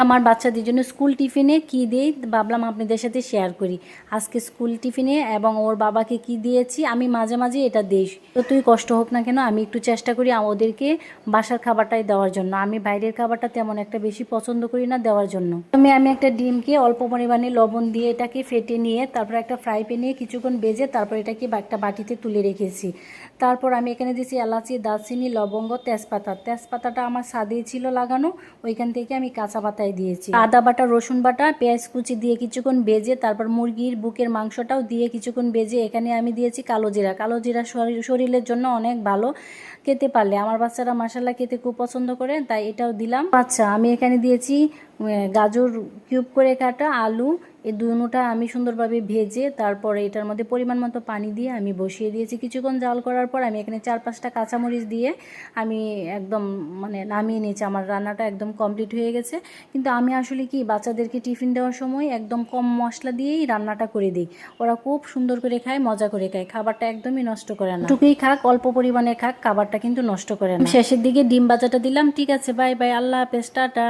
আমার বাচ্চাদের জন্য স্কুল টিফিনে কি দেই ভাবলাম আপনাদের সাথে শেয়ার করি। আজকে স্কুল টিফিনে এবং ওর বাবাকে কি দিয়েছি, আমি মাঝে মাঝে এটা দিই। যতই কষ্ট হোক না কেন আমি একটু চেষ্টা করি ওদেরকে বাসার খাবারটাই দেওয়ার জন্য। আমি বাইরের খাবারটা তেমন একটা বেশি পছন্দ করি না দেওয়ার জন্য। আমি একটা ডিমকে অল্প পরিমাণে লবণ দিয়ে এটাকে ফেটে নিয়ে তারপর একটা ফ্রাই প্যানে কিছুক্ষণ ভেজে তারপর এটাকে একটা বাটিতে তুলে রেখেছি। তারপর আমি এখানে দিয়েছি এলাচি, দারচিনি, লবঙ্গ, তেজপাতাটা আমার ছাদেই ছিল লাগানো, ওইখান থেকে আমি কাঁচা পাতায় দিয়েছি। আদা বাটা, রসুন বাটা, পেঁয়াজ কুচি দিয়ে কিছুক্ষণ ভেজে তারপর মুরগির বুকের মাংসটাও দিয়ে কিছুক্ষণ ভেজে এখানে আমি দিয়েছি কালো জিরা শরীরের জন্য অনেক ভালো, খেতে পারলে। আমার বাচ্চারা মাশাআল্লাহ খেতে খুব পছন্দ করে, তাই এটাও দিলাম। আচ্ছা, আমি এখানে দিয়েছি গাজর কিউব করে কাটা, আলু, এই দুটোটা আমি সুন্দরভাবে ভেজে তারপরে এটার মধ্যে পরিমাণ মতো পানি দিয়ে আমি বসিয়ে দিয়েছি। কিছুক্ষণ জাল করার পর আমি এখানে 4-5টা কাঁচামরিচ দিয়ে আমি একদম নামিয়ে নিয়েছি। আমার রান্নাটা একদম কমপ্লিট হয়ে গেছে। কিন্তু আমি আসলে কি বাচ্চাদেরকে টিফিন দেওয়ার সময় একদম কম মশলা দিয়েই রান্নাটা করে দিই। ওরা খুব সুন্দর করে খায়, মজা করে খায়, খাবারটা একদমই নষ্ট করে না। টুকুই খাক, অল্প পরিমাণে খাক, খাবারটা কিন্তু নষ্ট করে না। শেষের দিকে ডিম ভাজাটা দিলাম। ঠিক আছে, বাই বাই, আল্লাহ হাফেজ, টাটা।